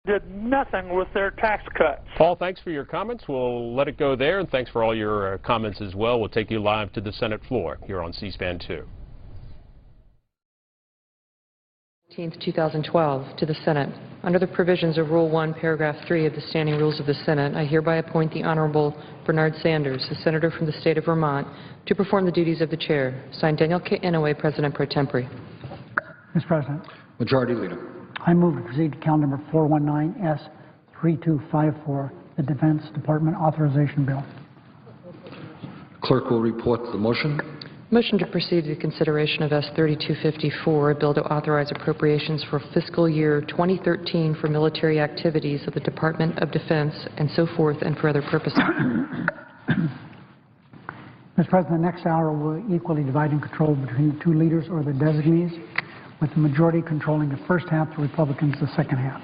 did nothing with their tax cuts. Paul, thanks for your comments. We'll let it go there, and thanks for all your comments as well. We'll take you live to the Senate floor here on C-SPAN 2. 2012, to the Senate. Under the provisions of Rule 1, Paragraph 3 of the Standing Rules of the Senate, I hereby appoint the Honorable Bernard Sanders, a senator from the state of Vermont, to perform the duties of the chair. Signed, Daniel K. Inouye, President Pro Tempore. Mr. President. Majority Leader. I move to proceed to count number 419S3254, the Defense Department Authorization Bill. Clerk will report the motion. Motion to proceed to the consideration of S3254, a bill to authorize appropriations for fiscal year 2013 for military activities of the Department of Defense and so forth and for other purposes. Mr. President, the next hour will equally divide and control between the two leaders or the designees, with the majority controlling the first half, the Republicans the second half.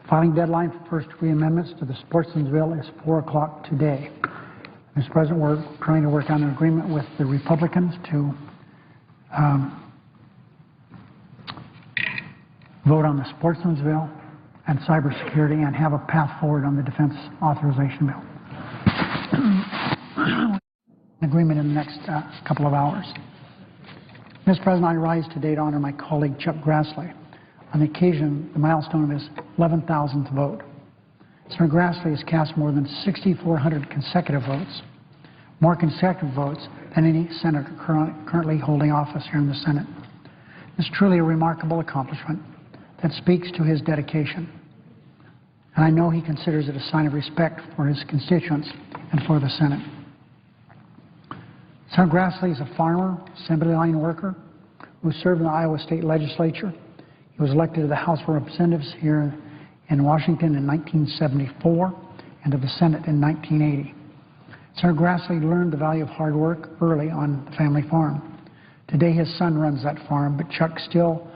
The filing deadline for first degree amendments to the Sportsman's Bill is 4 o'clock today. Mr. President, we're trying to work on an agreement with the Republicans to vote on the Sportsman's Bill and cybersecurity and have a path forward on the Defense Authorization Bill. An agreement in the next couple of hours. Mr. President, I rise today to honor my colleague Chuck Grassley on the occasion, the milestone of his 11,000th vote. Senator Grassley has cast more than 6,400 consecutive votes, more consecutive votes than any senator currently holding office here in the Senate. This is truly a remarkable accomplishment that speaks to his dedication. And I know he considers it a sign of respect for his constituents and for the Senate. Senator Grassley is a farmer, assembly line worker who served in the Iowa State Legislature. He was elected to the House of Representatives here in Washington in 1974 and to the Senate in 1980. Senator Grassley learned the value of hard work early on the family farm. Today his son runs that farm, but Chuck still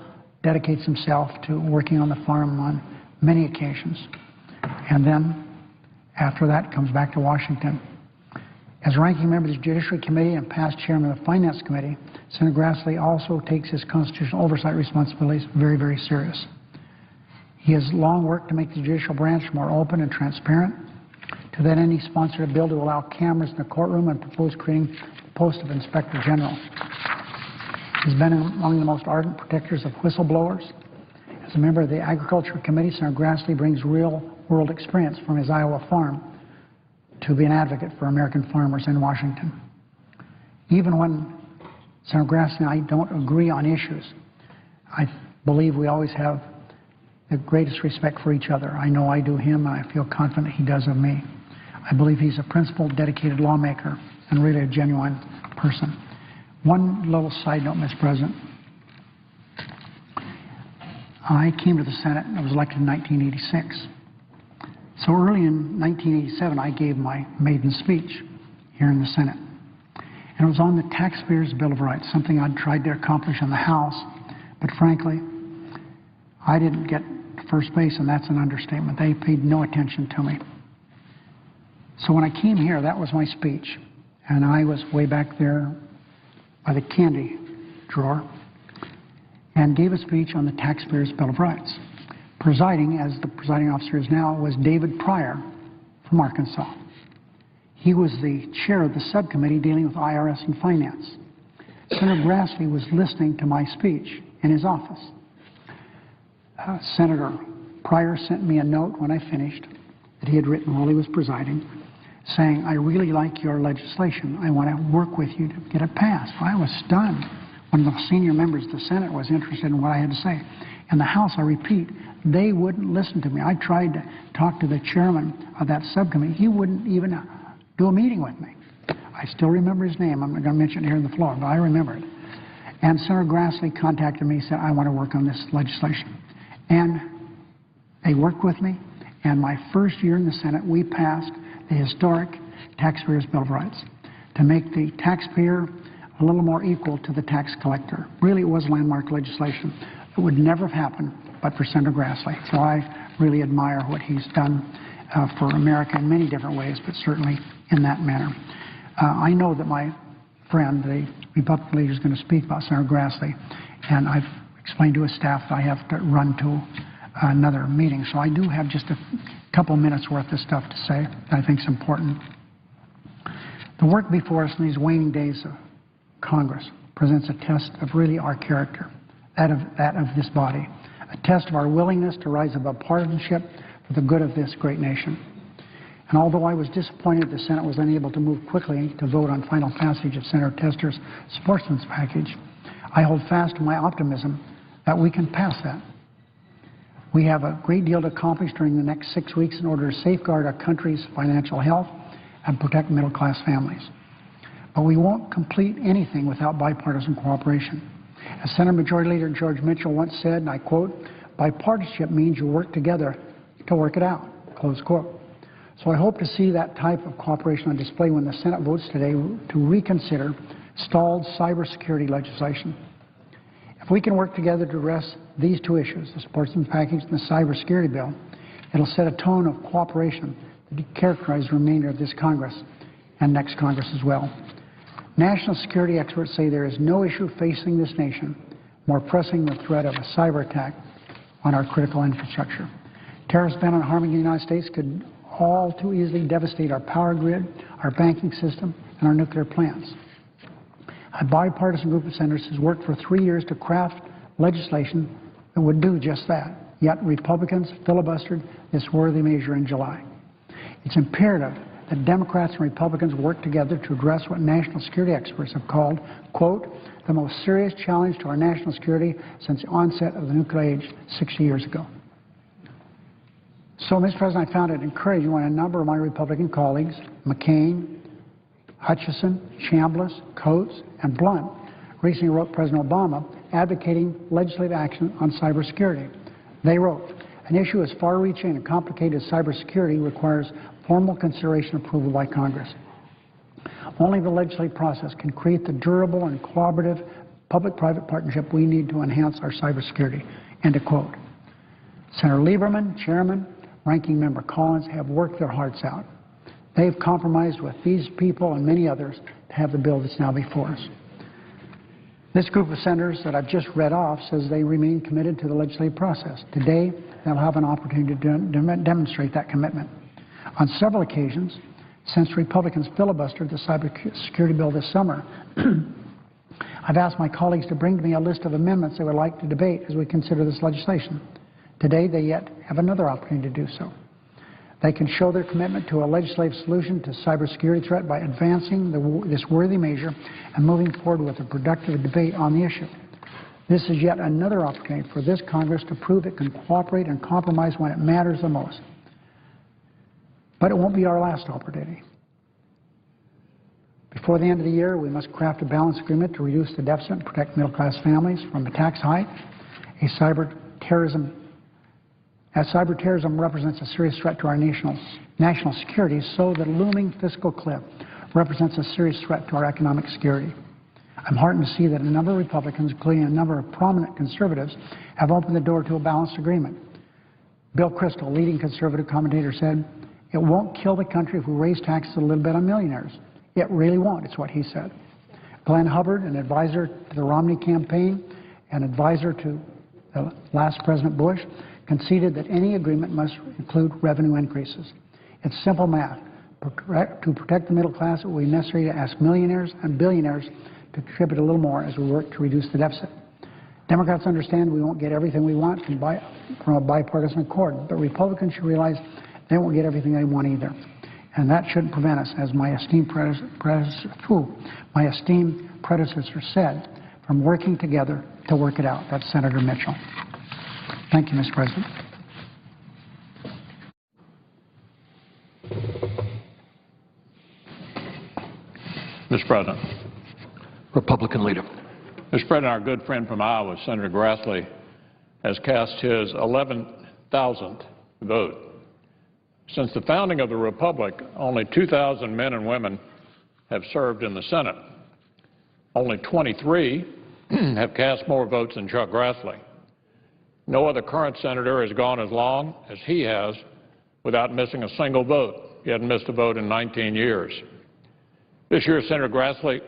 dedicates himself to working on the farm on many occasions. And then, after that, comes back to Washington. As ranking member of the Judiciary Committee and past chairman of the Finance Committee, Senator Grassley also takes his constitutional oversight responsibilities very, very serious. He has long worked to make the judicial branch more open and transparent. To that end, he sponsored a bill to allow cameras in the courtroom and proposed creating the post of Inspector General. He's been among the most ardent protectors of whistleblowers. As a member of the Agriculture Committee, Senator Grassley brings real-world experience from his Iowa farm to be an advocate for American farmers in Washington. Even when Senator Grassley and I don't agree on issues, I believe we always have the greatest respect for each other. I know I do him, and I feel confident he does of me. I believe he's a principled, dedicated lawmaker and really a genuine person. One little side note, Mr. President. I came to the Senate and I was elected in 1986. So early in 1987, I gave my maiden speech here in the Senate. And it was on the Taxpayers' Bill of Rights, something I'd tried to accomplish in the House, but frankly, I didn't get to first base, and that's an understatement. They paid no attention to me. So when I came here, that was my speech, and I was way back there by the candy drawer and gave a speech on the Taxpayers' Bill of Rights. Presiding, as the presiding officer is now, was David Pryor from Arkansas. He was the chair of the subcommittee dealing with IRS and finance. Senator Grassley was listening to my speech in his office. Senator Pryor sent me a note when I finished that he had written while he was presiding, saying, "I really like your legislation. I want to work with you to get it passed." Well, I was stunned. One of the senior members of the Senate was interested in what I had to say. In the House, I repeat, they wouldn't listen to me. I tried to talk to the chairman of that subcommittee. He wouldn't even do a meeting with me. I still remember his name. I'm not going to mention it here on the floor, but I remember it. And Senator Grassley contacted me and said, "I want to work on this legislation." And they worked with me, and my first year in the Senate, we passed the historic Taxpayers' Bill of Rights to make the taxpayer a little more equal to the tax collector. Really, it was landmark legislation. It would never have happened but for Senator Grassley. So I really admire what he's done for America in many different ways, but certainly in that manner. I know that my friend, the Republican leader, is going to speak about Senator Grassley, and I've explained to his staff that I have to run to another meeting. So I do have just a couple minutes worth of stuff to say that I think is important. The work before us in these waning days of Congress presents a test of really our character, that of this body, a test of our willingness to rise above partisanship for the good of this great nation. And although I was disappointed the Senate was unable to move quickly to vote on final passage of Senator Tester's sportsman's package, I hold fast to my optimism that we can pass that. We have a great deal to accomplish during the next 6 weeks in order to safeguard our country's financial health and protect middle-class families. But we won't complete anything without bipartisan cooperation. As Senate Majority Leader George Mitchell once said, and I quote, "Bipartisanship means you work together to work it out," close quote. So I hope to see that type of cooperation on display when the Senate votes today to reconsider stalled cybersecurity legislation. If we can work together to address these two issues, the sportsman's package and the cybersecurity bill, it'll set a tone of cooperation that will characterize the remainder of this Congress and next Congress as well. National security experts say there is no issue facing this nation more pressing than the threat of a cyber attack on our critical infrastructure. Terrorists bent on harming the United States could all too easily devastate our power grid, our banking system, and our nuclear plants. A bipartisan group of senators has worked for 3 years to craft legislation that would do just that, yet Republicans filibustered this worthy measure in July. It's imperative that Democrats and Republicans work together to address what national security experts have called, quote, the most serious challenge to our national security since the onset of the nuclear age 60 years ago. So, Mr. President, I found it encouraging when a number of my Republican colleagues, McCain, Hutchison, Chambliss, Coates, and Blunt, recently wrote President Obama advocating legislative action on cybersecurity. They wrote, an issue as far-reaching and complicated as cybersecurity requires formal consideration and approval by Congress. Only the legislative process can create the durable and collaborative public-private partnership we need to enhance our cybersecurity, end of quote. Senator Lieberman, Chairman, Ranking Member Collins have worked their hearts out. They have compromised with these people and many others to have the bill that's now before us. This group of senators that I've just read off says they remain committed to the legislative process. Today, they'll have an opportunity to demonstrate that commitment. On several occasions, since Republicans filibustered the cybersecurity bill this summer, I've asked my colleagues to bring to me a list of amendments they would like to debate as we consider this legislation. Today, they yet have another opportunity to do so. They can show their commitment to a legislative solution to cybersecurity threat by advancing this worthy measure and moving forward with a productive debate on the issue. This is yet another opportunity for this Congress to prove it can cooperate and compromise when it matters the most. But it won't be our last opportunity. Before the end of the year, we must craft a balanced agreement to reduce the deficit and protect middle-class families from a tax hike. As cyber terrorism represents a serious threat to our national security, so the looming fiscal cliff represents a serious threat to our economic security. I'm heartened to see that a number of Republicans, including a number of prominent conservatives, have opened the door to a balanced agreement. Bill Kristol, leading conservative commentator, said, it won't kill the country if we raise taxes a little bit on millionaires. It really won't, it's what he said. Glenn Hubbard, an advisor to the Romney campaign, an advisor to the last President Bush, conceded that any agreement must include revenue increases. It's simple math. To protect the middle class, it will be necessary to ask millionaires and billionaires to contribute a little more as we work to reduce the deficit. Democrats understand we won't get everything we want from a bipartisan accord, but Republicans should realize they won't get everything they want either. And that shouldn't prevent us, as my esteemed predecessor said, from working together to work it out. That's Senator Mitchell. Thank you, Mr. President. Mr. President. Republican Leader. Mr. President, our good friend from Iowa, Senator Grassley, has cast his 11,000th vote. Since the founding of the Republic, only 2,000 men and women have served in the Senate. Only 23 have cast more votes than Chuck Grassley. No other current senator has gone as long as he has without missing a single vote. He hadn't missed a vote in 19 years. This year, Senator Grassley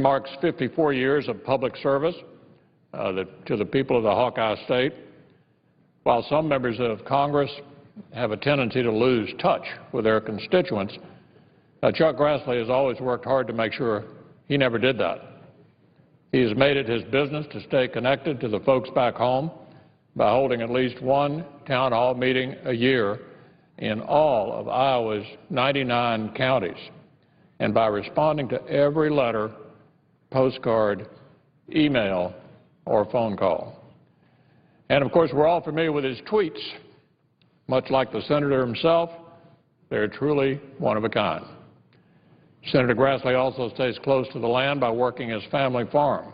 marks 54 years of public service to the people of the Hawkeye State. While some members of Congress have a tendency to lose touch with their constituents, Chuck Grassley has always worked hard to make sure he never did that. He has made it his business to stay connected to the folks back home by holding at least one town hall meeting a year in all of Iowa's 99 counties, and by responding to every letter, postcard, email, or phone call. And of course, we're all familiar with his tweets. Much like the senator himself, they're truly one of a kind. Senator Grassley also stays close to the land by working his family farm.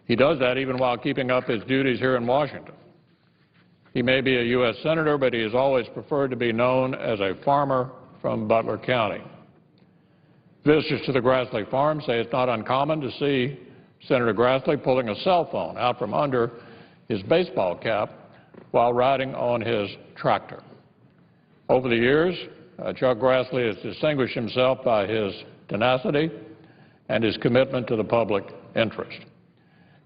He does that even while keeping up his duties here in Washington. He may be a U.S. Senator, but he has always preferred to be known as a farmer from Butler County. Visitors to the Grassley farm say it's not uncommon to see Senator Grassley pulling a cell phone out from under his baseball cap while riding on his tractor. Over the years, Chuck Grassley has distinguished himself by his tenacity and his commitment to the public interest.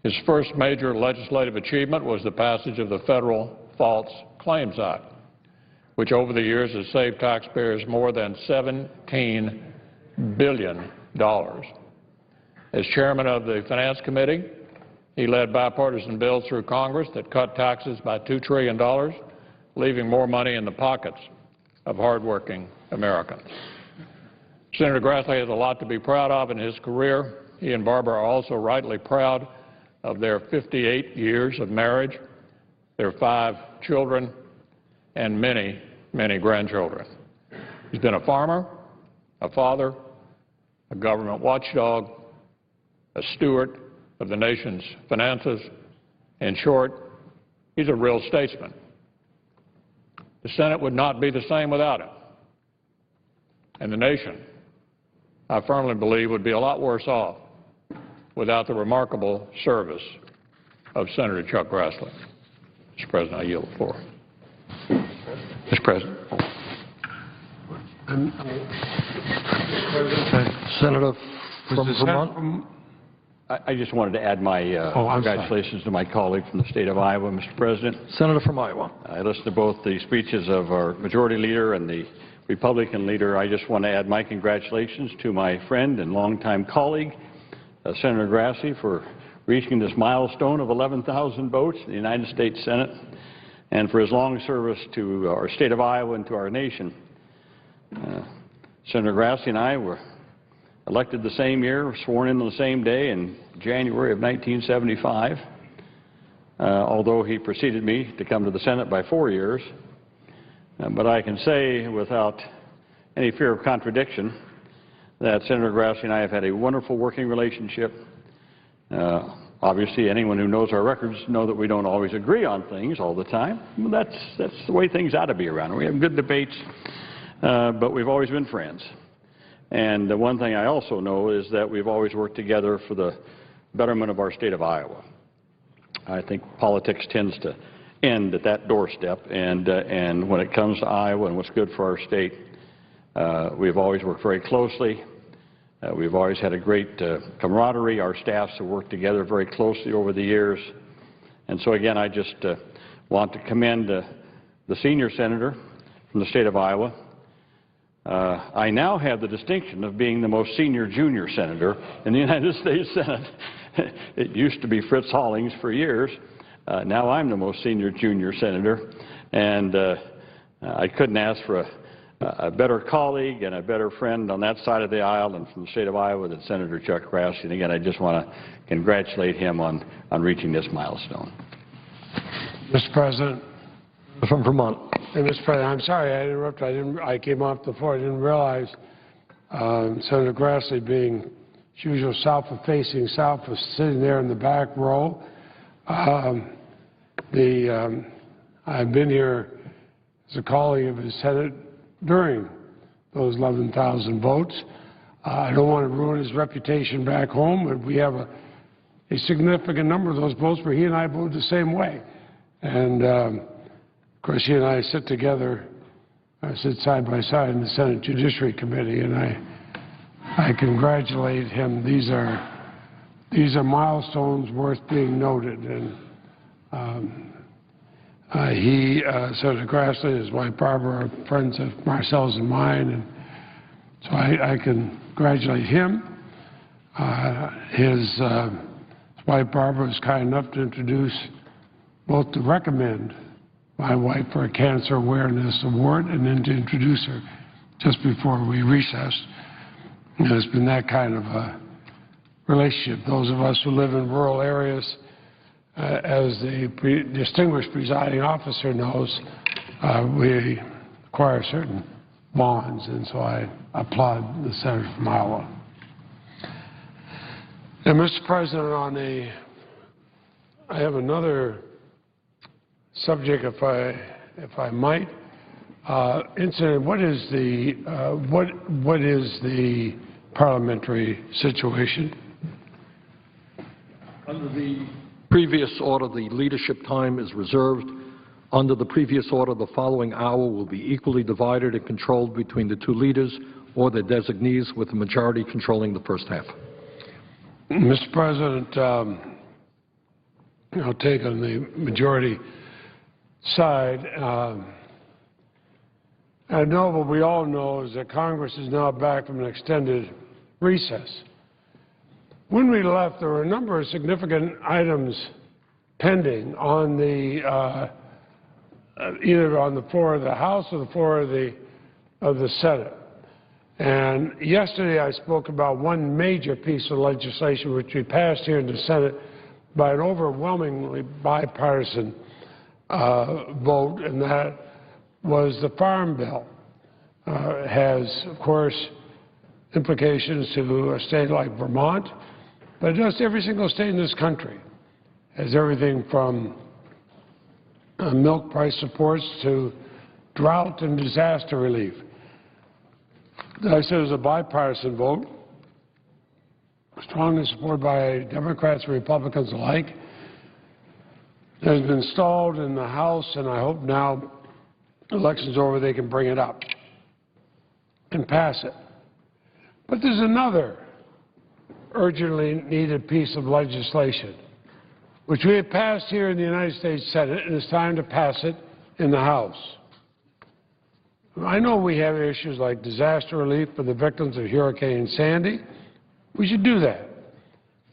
His first major legislative achievement was the passage of the Federal False Claims Act, which over the years has saved taxpayers more than $17 billion. As chairman of the Finance Committee, he led bipartisan bills through Congress that cut taxes by $2 trillion, leaving more money in the pockets of hardworking Americans. Senator Grassley has a lot to be proud of in his career. He and Barbara are also rightly proud of their 58 years of marriage, their 5 children, and many, many grandchildren. He's been a farmer, a father, a government watchdog, a steward of the nation's finances. In short, he's a real statesman. The Senate would not be the same without him. And the nation, I firmly believe, would be a lot worse off without the remarkable service of Senator Chuck Grassley. Mr. President, I yield the floor. Mr. President. Senator from Vermont. I just wanted to add my congratulations to my colleague from the state of Iowa, Mr. President. Senator from Iowa. I listened to both the speeches of our majority leader and the Republican leader. I just want to add my congratulations to my friend and longtime colleague, Senator Grassley, for reaching this milestone of 11,000 votes in the United States Senate, and for his long service to our state of Iowa and to our nation. Senator Grassley and I were elected the same year, sworn in on the same day in January of 1975, although he preceded me to come to the Senate by 4 years. But I can say without any fear of contradiction that Senator Grassley and I have had a wonderful working relationship. Obviously, anyone who knows our records know that we don't always agree on things all the time. Well, that's the way things ought to be around. We have good debates, but we've always been friends. And the one thing I also know is that we've always worked together for the betterment of our state of Iowa. I think politics tends to end at that doorstep, and when it comes to Iowa and what's good for our state, we've always worked very closely. We've always had a great camaraderie. Our staffs have worked together very closely over the years. And so, again, I just want to commend the senior senator from the state of Iowa. I now have the distinction of being the most senior junior senator in the United States Senate. It used to be Fritz Hollings for years. Now I'm the most senior junior senator, and I couldn't ask for a better colleague and a better friend on that side of the aisle and from the state of Iowa than Senator Chuck Grassley. And again, I just want to congratulate him on reaching this milestone. Mr. President. From Vermont. Hey, Mr. President, I'm sorry I interrupted. I came off the floor. I didn't realize Senator Grassley, being as usual facing south, was sitting there in the back row. I've been here as a colleague of the Senate during those 11,000 votes. I don't want to ruin his reputation back home, but we have a significant number of those votes where he and I voted the same way. And, of course, he and I sit together, sit side by side in the Senate Judiciary Committee, and I congratulate him. These are milestones worth being noted. And Senator Grassley and his wife Barbara are friends of Marcel's and mine, and so I can congratulate him. His wife Barbara was kind enough to introduce, both to recommend my wife for a Cancer Awareness Award and then to introduce her just before we recessed. And it's been that kind of a relationship. Those of us who live in rural areas, as the distinguished presiding officer knows, we acquire certain bonds, and so I applaud the senator from Iowa. And Mr. President, I have another subject, if I might. Incident. What is the parliamentary situation? Under the previous order, the leadership time is reserved. Under the previous order, the following hour will be equally divided and controlled between the two leaders or their designees, with the majority controlling the first half. Mr. President, I'll take on the majority side. I know what we all know is that Congress is now back from an extended recess. When we left, there were a number of significant items pending on the either on the floor of the House or the floor of the Senate. And yesterday I spoke about one major piece of legislation which we passed here in the Senate by an overwhelmingly bipartisan vote, and that was the Farm Bill. It has, of course, implications to a state like Vermont, but it does to every single state in this country. It has everything from milk price supports to drought and disaster relief. As I said, it was a bipartisan vote, strongly supported by Democrats and Republicans alike. It has been stalled in the House, and I hope now election's over they can bring it up and pass it. But there's another urgently needed piece of legislation which we have passed here in the United States Senate, and it's time to pass it in the House. I know we have issues like disaster relief for the victims of Hurricane Sandy. We should do that.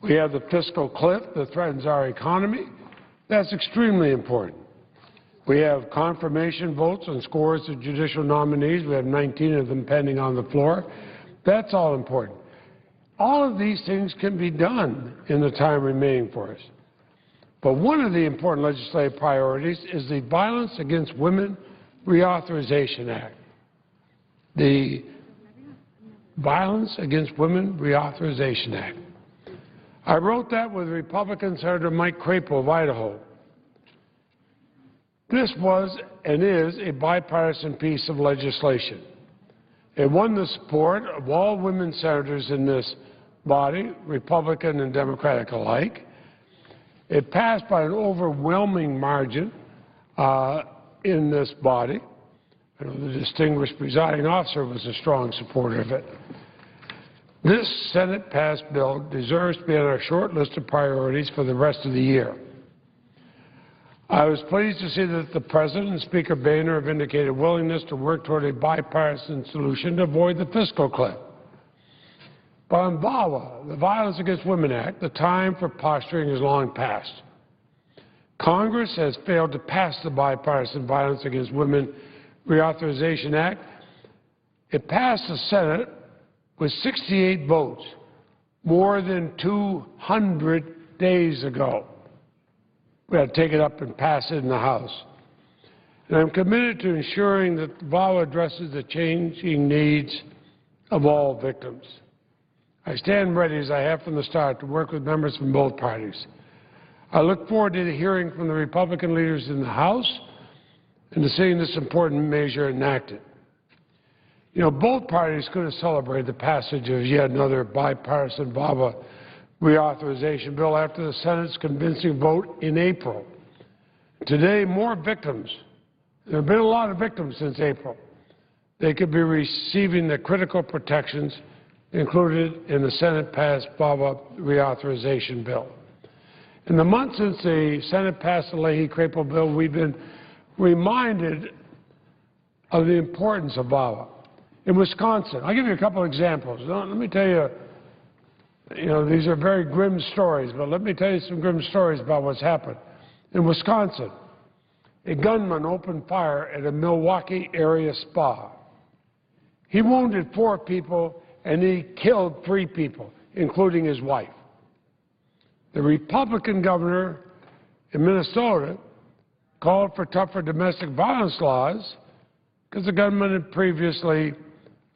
We have the fiscal cliff that threatens our economy. That's extremely important. We have confirmation votes on scores of judicial nominees. We have 19 of them pending on the floor. That's all important. All of these things can be done in the time remaining for us. But one of the important legislative priorities is the Violence Against Women Reauthorization Act. The Violence Against Women Reauthorization Act. I wrote that with Republican Senator Mike Crapo of Idaho. This was and is a bipartisan piece of legislation. It won the support of all women senators in this body, Republican and Democratic alike. It passed by an overwhelming margin in this body. I know the distinguished presiding officer was a strong supporter of it. This Senate-passed bill deserves to be on our short list of priorities for the rest of the year. I was pleased to see that the President and Speaker Boehner have indicated willingness to work toward a bipartisan solution to avoid the fiscal cliff. But on VAWA, the Violence Against Women Act, the time for posturing is long past. Congress has failed to pass the Bipartisan Violence Against Women Reauthorization Act. It passed the Senate with 68 votes more than 200 days ago. We had to take it up and pass it in the House. And I'm committed to ensuring that VAWA addresses the changing needs of all victims. I stand ready, as I have from the start, to work with members from both parties. I look forward to hearing from the Republican leaders in the House and to seeing this important measure enacted. You know, both parties could have celebrated the passage of yet another bipartisan VAWA reauthorization bill after the Senate's convincing vote in April. Today, more victims. There have been a lot of victims since April. They could be receiving the critical protections included in the Senate-passed VAWA reauthorization bill. In the months since the Senate passed the Leahy-Crapo bill, we've been reminded of the importance of VAWA. In Wisconsin, I'll give you a couple of examples. Let me tell you, these are very grim stories, but let me tell you some grim stories about what's happened. In Wisconsin, a gunman opened fire at a Milwaukee area spa. He wounded 4 people and he killed 3 people, including his wife. The Republican governor in Minnesota called for tougher domestic violence laws because the gunman had previously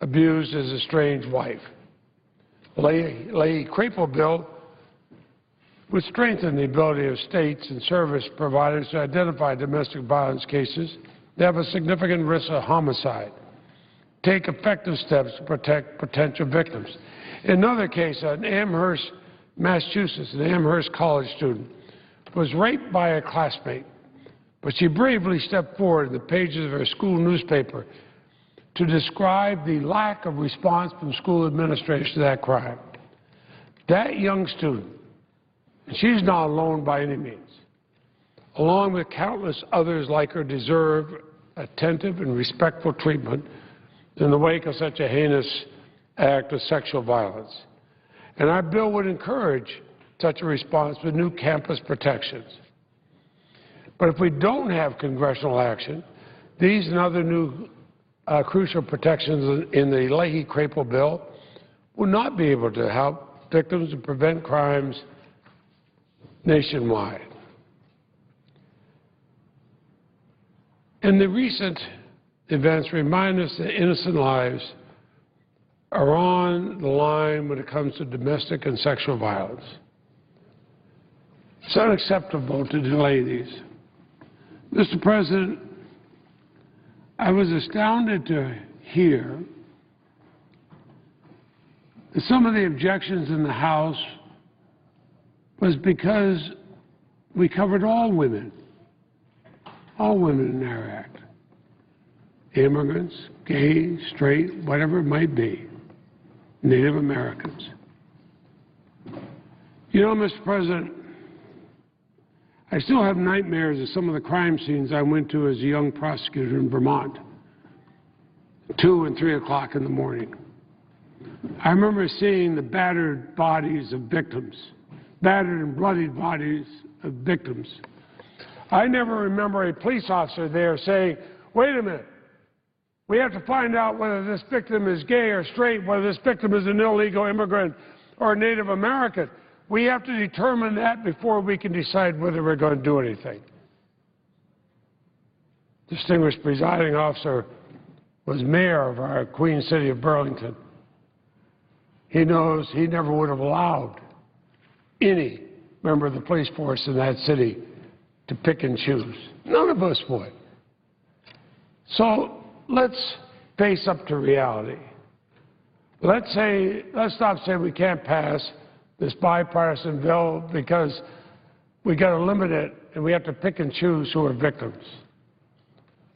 abused his estranged wife. Leahy-Crapo bill would strengthen the ability of states and service providers to identify domestic violence cases that have a significant risk of homicide, take effective steps to protect potential victims. In another case, in Amherst, Massachusetts, an Amherst college student was raped by a classmate, but she bravely stepped forward in the pages of her school newspaper to describe the lack of response from school administrators to that crime. That young student, and she's not alone by any means, along with countless others like her, deserve attentive and respectful treatment in the wake of such a heinous act of sexual violence. And our bill would encourage such a response with new campus protections. But if we don't have congressional action, these and other new crucial protections in the Leahy-Crapo bill will not be able to help victims and prevent crimes nationwide. And the recent events remind us that innocent lives are on the line when it comes to domestic and sexual violence. It's unacceptable to delay these. Mr. President, I was astounded to hear that some of the objections in the House was because we covered all women in our act. Immigrants, gay, straight, whatever it might be, Native Americans. You know, Mr. President, I still have nightmares of some of the crime scenes I went to as a young prosecutor in Vermont, 2 and 3 o'clock in the morning. I remember seeing the battered bodies of victims, battered and bloodied bodies of victims. I never remember a police officer there saying, wait a minute, we have to find out whether this victim is gay or straight, whether this victim is an illegal immigrant or a Native American. We have to determine that before we can decide whether we're going to do anything. Distinguished presiding officer was mayor of our Queen City of Burlington. He knows he never would have allowed any member of the police force in that city to pick and choose. None of us would. So let's face up to reality. Let's stop saying we can't pass this bipartisan bill because we got to limit it and we have to pick and choose who are victims.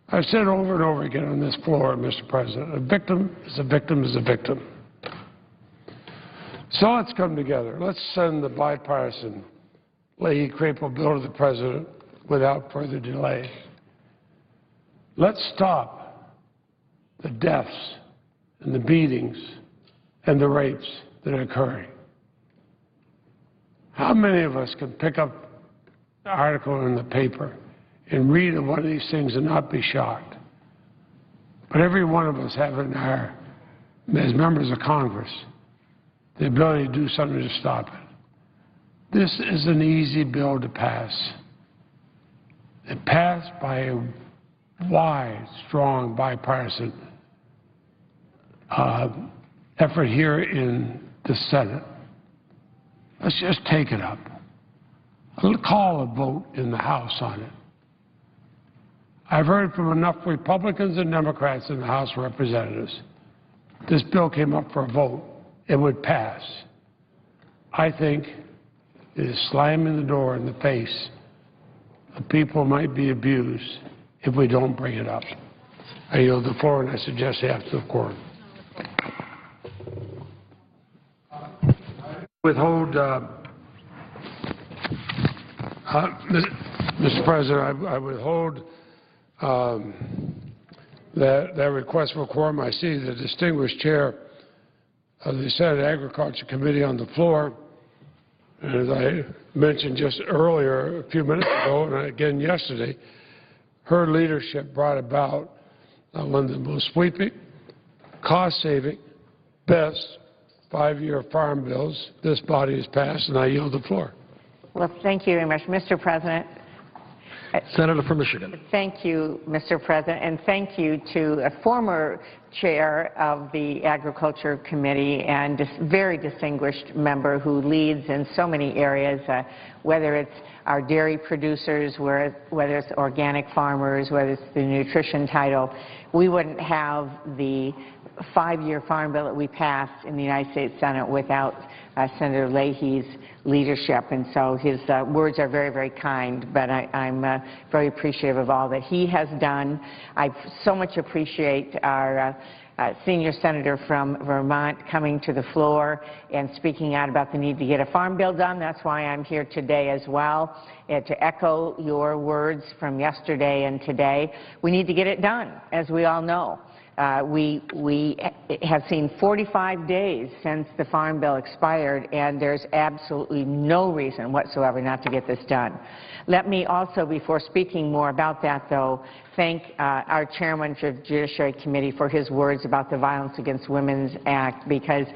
I've said over and over again on this floor, Mr. President, a victim is a victim is a victim. So let's come together. Let's send the bipartisan Leahy-Crapo bill to the President without further delay. Let's stop the deaths and the beatings and the rapes that are occurring. How many of us can pick up an article in the paper and read of one of these things and not be shocked? But every one of us have in our, as members of Congress, the ability to do something to stop it. This is an easy bill to pass. It passed by a wide, strong, bipartisan effort here in the Senate. Let's just take it up. I'll call a vote in the House on it. I've heard from enough Republicans and Democrats in the House of Representatives. This bill came up for a vote. It would pass. I think it is slamming the door in the face of people who might be abused if we don't bring it up. I yield the floor, and I suggest after the quorum. Withhold, Mr. President, I withhold that request for quorum. I see the distinguished chair of the Senate Agriculture Committee on the floor. And as I mentioned just earlier, a few minutes ago, and again yesterday, her leadership brought about one of the most sweeping, cost-saving, best 5-year farm bills this body has passed, and I yield the floor. Well, thank you very much, Mr. President. Senator from Michigan. Thank you, Mr. President, and thank you to a former chair of the Agriculture Committee and very distinguished member who leads in so many areas, whether it's our dairy producers, whether it's organic farmers, whether it's the nutrition title. We wouldn't have the 5-year farm bill that we passed in the United States Senate without Senator Leahy's leadership, and so his words are very, very kind, but I'm very appreciative of all that he has done. I so much appreciate our senior senator from Vermont coming to the floor and speaking out about the need to get a farm bill done. That's why I'm here today as well, to echo your words from yesterday and today. We need to get it done, as we all know. We have seen 45 days since the Farm Bill expired, and there's absolutely no reason whatsoever not to get this done. Let me also, before speaking more about that, though, thank our chairman of the Judiciary Committee for his words about the Violence Against Women's Act, because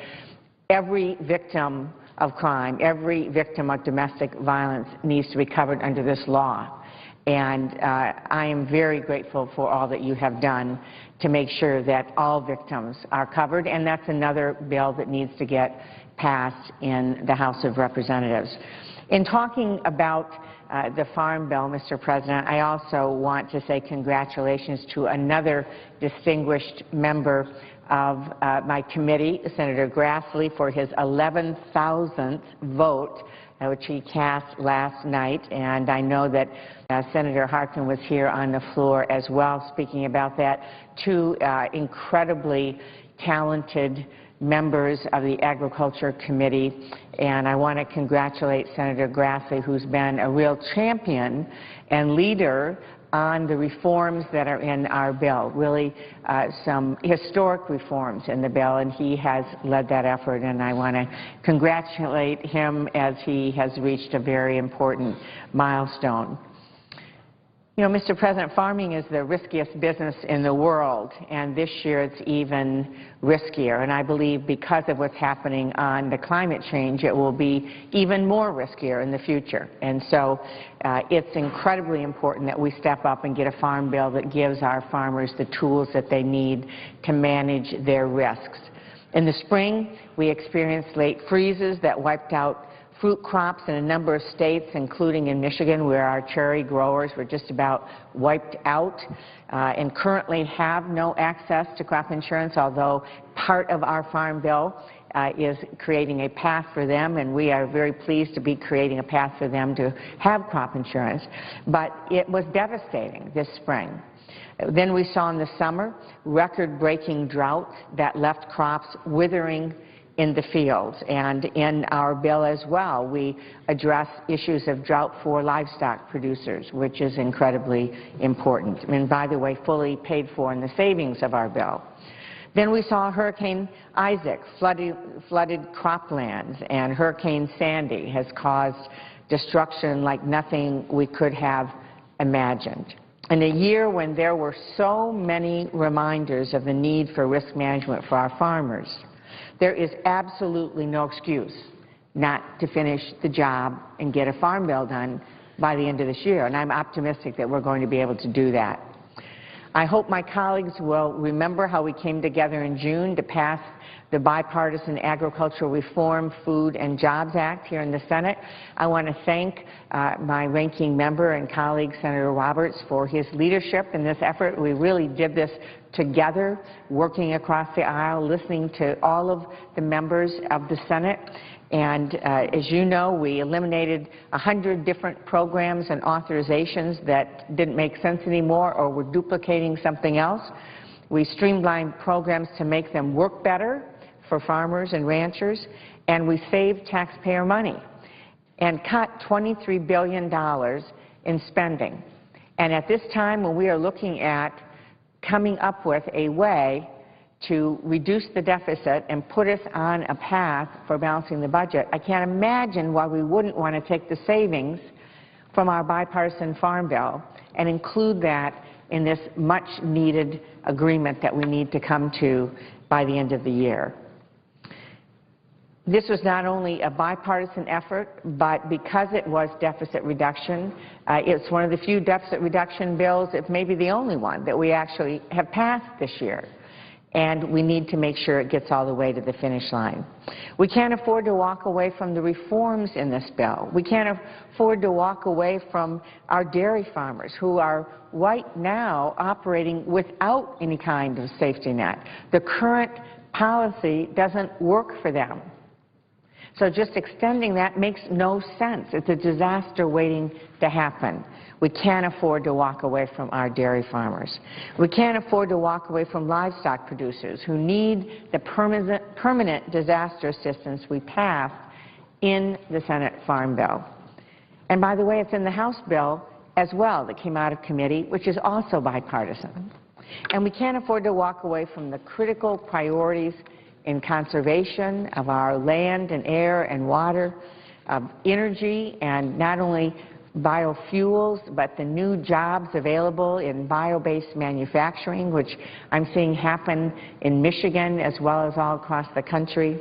every victim of crime, every victim of domestic violence needs to be covered under this law. And I am very grateful for all that you have done to make sure that all victims are covered, and that's another bill that needs to get passed in the House of Representatives. In talking about the Farm Bill, Mr. President, I also want to say congratulations to another distinguished member of my committee, Senator Grassley, for his 11,000th vote, which he cast last night. And I know that Senator Harkin was here on the floor as well speaking about that. Two incredibly talented members of the Agriculture Committee, and I want to congratulate Senator Grassley, who's been a real champion and leader on the reforms that are in our bill, really some historic reforms in the bill, and he has led that effort, and I want to congratulate him as he has reached a very important milestone. You know, Mr. President, farming is the riskiest business in the world, and this year it's even riskier. And I believe because of what's happening on the climate change, it will be even more riskier in the future. And so it's incredibly important that we step up and get a farm bill that gives our farmers the tools that they need to manage their risks. In the spring, we experienced late freezes that wiped out fruit crops in a number of states, including in Michigan, where our cherry growers were just about wiped out and currently have no access to crop insurance, although part of our farm bill is creating a path for them, and we are very pleased to be creating a path for them to have crop insurance. But it was devastating this spring. Then we saw in the summer record-breaking droughts that left crops withering in the fields, and in our bill as well we address issues of drought for livestock producers, which is incredibly important, and by the way fully paid for in the savings of our bill. Then we saw Hurricane Isaac flooded croplands, and Hurricane Sandy has caused destruction like nothing we could have imagined. In a year when there were so many reminders of the need for risk management for our farmers, there is absolutely no excuse not to finish the job and get a farm bill done by the end of this year, and I'm optimistic that we're going to be able to do that. I hope my colleagues will remember how we came together in June to pass the Bipartisan Agricultural Reform, Food and Jobs Act here in the Senate. I want to thank my ranking member and colleague, Senator Roberts, for his leadership in this effort. We really did this together, working across the aisle, listening to all of the members of the Senate. And as you know, we eliminated 100 different programs and authorizations that didn't make sense anymore or were duplicating something else. We streamlined programs to make them work better for farmers and ranchers, and we saved taxpayer money and cut $23 billion in spending. And at this time when we are looking at coming up with a way to reduce the deficit and put us on a path for balancing the budget, I can't imagine why we wouldn't want to take the savings from our bipartisan farm bill and include that in this much-needed agreement that we need to come to by the end of the year. This was not only a bipartisan effort, but because it was deficit reduction, it's one of the few deficit reduction bills, if maybe the only one, that we actually have passed this year. And we need to make sure it gets all the way to the finish line. We can't afford to walk away from the reforms in this bill. We can't afford to walk away from our dairy farmers who are right now operating without any kind of safety net. The current policy doesn't work for them. So just extending that makes no sense. It's a disaster waiting to happen. We can't afford to walk away from our dairy farmers. We can't afford to walk away from livestock producers who need the permanent disaster assistance we passed in the Senate Farm Bill. And by the way, it's in the House bill as well that came out of committee, which is also bipartisan. And we can't afford to walk away from the critical priorities in conservation of our land and air and water, of energy, and not only biofuels, but the new jobs available in bio-based manufacturing, which I'm seeing happen in Michigan as well as all across the country.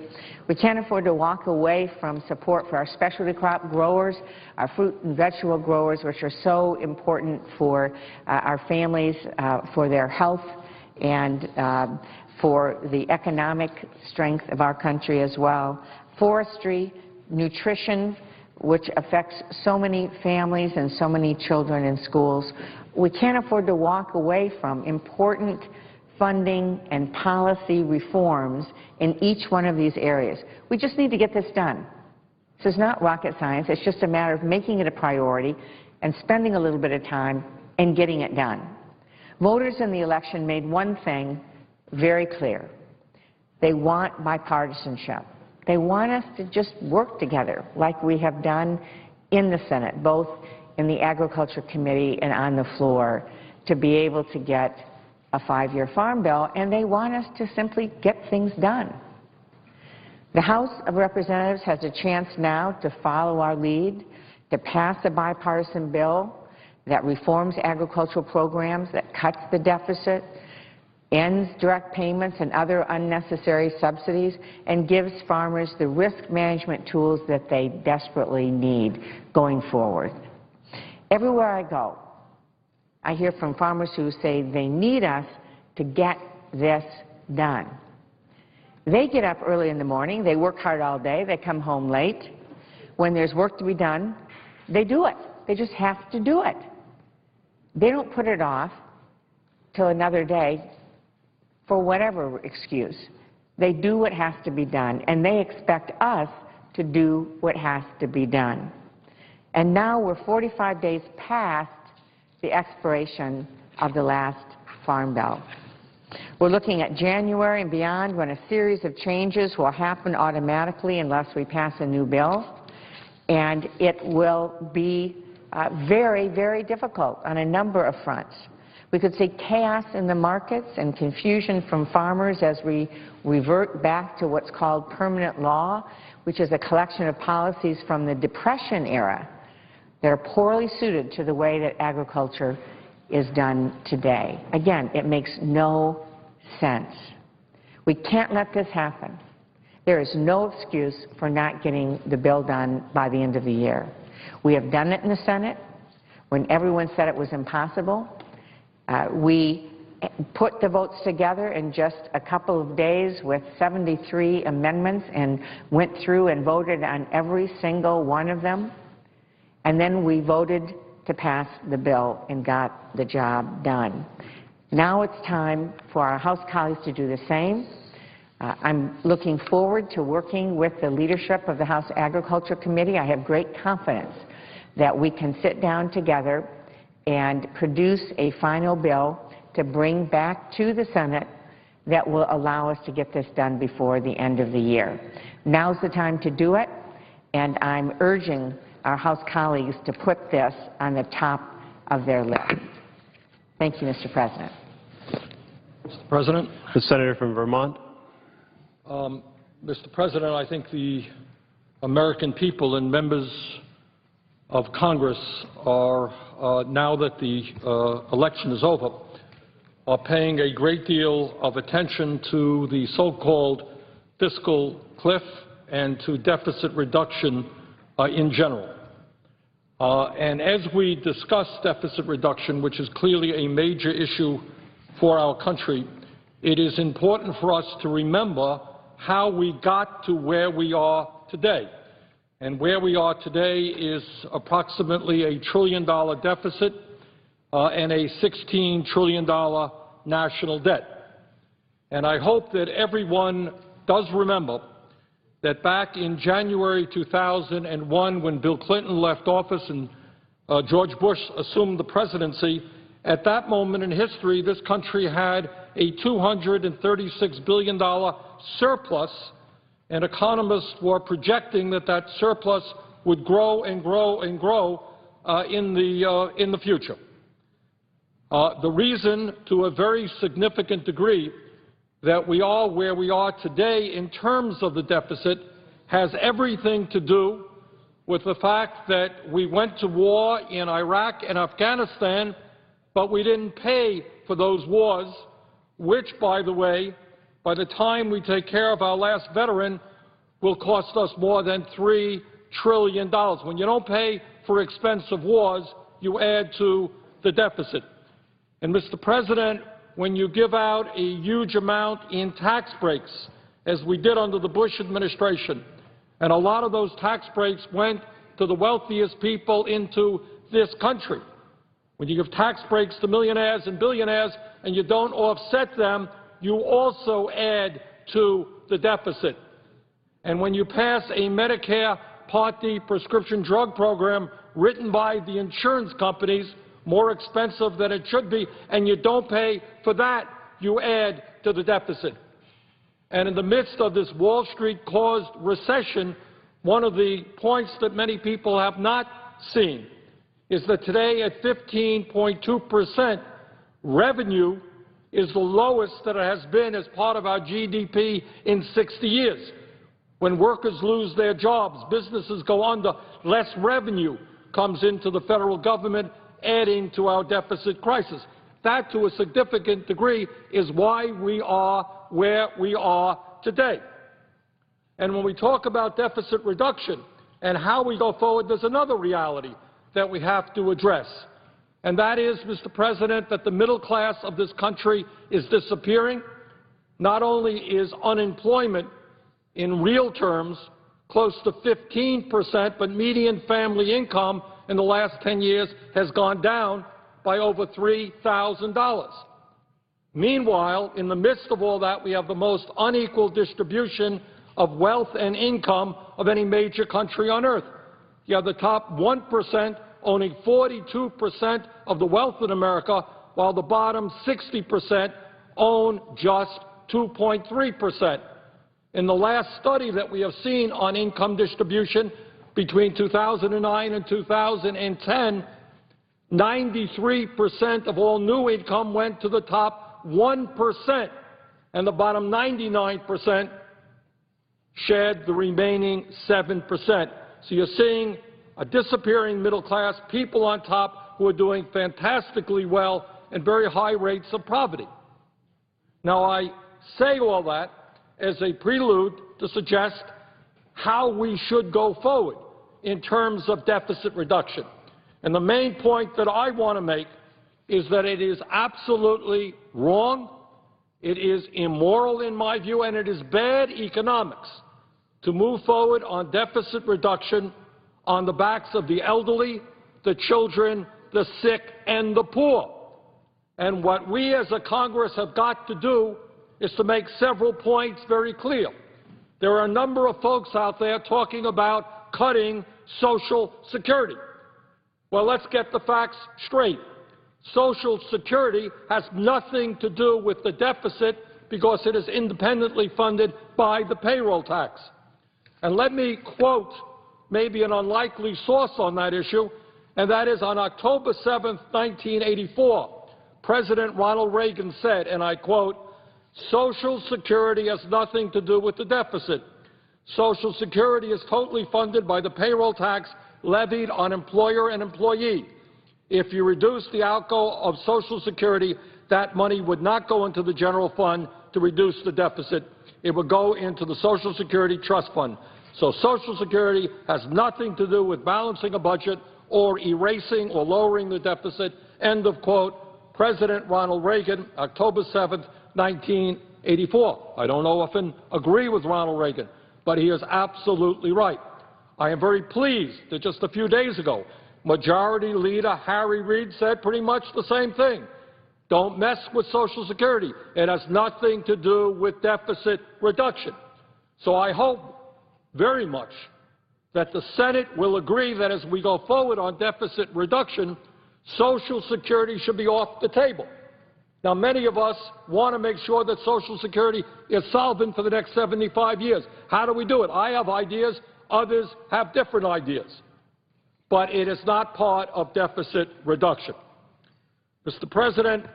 We can't afford to walk away from support for our specialty crop growers, our fruit and vegetable growers, which are so important for our families, for their health, and for the economic strength of our country as well. Forestry, nutrition, which affects so many families and so many children in schools. We can't afford to walk away from important funding and policy reforms in each one of these areas. We just need to get this done. This is not rocket science. It's just a matter of making it a priority and spending a little bit of time and getting it done. Voters in the election made one thing very clear. They want bipartisanship. They want us to just work together like we have done in the Senate, both in the Agriculture Committee and on the floor, to be able to get a 5-year farm bill, and they want us to simply get things done. The House of Representatives has a chance now to follow our lead, to pass a bipartisan bill that reforms agricultural programs, that cuts the deficit, ends direct payments and other unnecessary subsidies, and gives farmers the risk management tools that they desperately need going forward. Everywhere I go, I hear from farmers who say they need us to get this done. They get up early in the morning, they work hard all day, they come home late. When there's work to be done, they do it. They just have to do it. They don't put it off till another day for whatever excuse. They do what has to be done, and they expect us to do what has to be done. And now we're 45 days past the expiration of the last Farm Bill. We're looking at January and beyond, when a series of changes will happen automatically unless we pass a new bill, and it will be very, very difficult on a number of fronts. We could see chaos in the markets and confusion from farmers as we revert back to what's called permanent law, which is a collection of policies from the Depression era that are poorly suited to the way that agriculture is done today. Again, it makes no sense. We can't let this happen. There is no excuse for not getting the bill done by the end of the year. We have done it in the Senate when everyone said it was impossible. We put the votes together in just a couple of days with 73 amendments and went through and voted on every single one of them. And then we voted to pass the bill and got the job done. Now it's time for our House colleagues to do the same. I'm looking forward to working with the leadership of the House Agriculture Committee. I have great confidence that we can sit down together and produce a final bill to bring back to the Senate that will allow us to get this done before the end of the year. Now's the time to do it, and I'm urging our House colleagues to put this on the top of their list. Thank you, Mr. President. Mr. President. The Senator from Vermont. Mr. President, I think the American people and members of Congress are, now that the election is over, are paying a great deal of attention to the so-called fiscal cliff and to deficit reduction in general. And as we discuss deficit reduction, which is clearly a major issue for our country, it is important for us to remember how we got to where we are today. And where we are today is approximately a $1 trillion deficit and a $16 trillion national debt. And I hope that everyone does remember that back in January 2001, when Bill Clinton left office and George Bush assumed the presidency, at that moment in history, this country had a $236 billion surplus, and economists were projecting that that surplus would grow and grow and grow in the future. The reason, to a very significant degree, that we are where we are today in terms of the deficit has everything to do with the fact that we went to war in Iraq and Afghanistan, but we didn't pay for those wars, which, by the way, by the time we take care of our last veteran, will cost us more than $3 trillion. When you don't pay for expensive wars, you add to the deficit. And, Mr. President, when you give out a huge amount in tax breaks, as we did under the Bush administration, and a lot of those tax breaks went to the wealthiest people into this country, when you give tax breaks to millionaires and billionaires and you don't offset them, you also add to the deficit. And when you pass a Medicare Part D prescription drug program written by the insurance companies, more expensive than it should be, and you don't pay for that, you add to the deficit. And in the midst of this Wall Street-caused recession, one of the points that many people have not seen is that today at 15.2%, revenue is the lowest that it has been as part of our GDP in 60 years. When workers lose their jobs, businesses go under, less revenue comes into the federal government, adding to our deficit crisis. That, to a significant degree, is why we are where we are today. And when we talk about deficit reduction and how we go forward, there's another reality that we have to address. And that is, Mr. President, that the middle class of this country is disappearing. Not only is unemployment in real terms close to 15%, but median family income in the last 10 years has gone down by over $3,000. Meanwhile, in the midst of all that, we have the most unequal distribution of wealth and income of any major country on earth. You have the top 1% owning 42% of the wealth in America, while the bottom 60% own just 2.3%. In the last study that we have seen on income distribution between 2009 and 2010, 93% of all new income went to the top 1%, and the bottom 99% shared the remaining 7%. So you're seeing a disappearing middle class, people on top who are doing fantastically well, and very high rates of poverty. Now, I say all that as a prelude to suggest how we should go forward in terms of deficit reduction. And the main point that I want to make is that it is absolutely wrong, it is immoral in my view, and it is bad economics to move forward on deficit reduction on the backs of the elderly, the children, the sick, and the poor. And what we as a Congress have got to do is to make several points very clear. There are a number of folks out there talking about cutting Social Security. Well, let's get the facts straight. Social Security has nothing to do with the deficit because it is independently funded by the payroll tax. And let me quote maybe an unlikely source on that issue, and that is on October 7th, 1984, President Ronald Reagan said, and I quote, "Social Security has nothing to do with the deficit. Social Security is totally funded by the payroll tax levied on employer and employee. If you reduce the outgo of Social Security, that money would not go into the general fund to reduce the deficit. It would go into the Social Security Trust Fund. So Social Security has nothing to do with balancing a budget or erasing or lowering the deficit." End of quote. President Ronald Reagan, October 7th, 1984. I don't often agree with Ronald Reagan, but he is absolutely right. I am very pleased that just a few days ago, Majority Leader Harry Reid said pretty much the same thing. Don't mess with Social Security. It has nothing to do with deficit reduction. So I hope very much that the Senate will agree that as we go forward on deficit reduction, Social Security should be off the table. Now, many of us want to make sure that Social Security is solvent for the next 75 years. How do we do it? I have ideas. Others have different ideas. But it is not part of deficit reduction. Mr. President,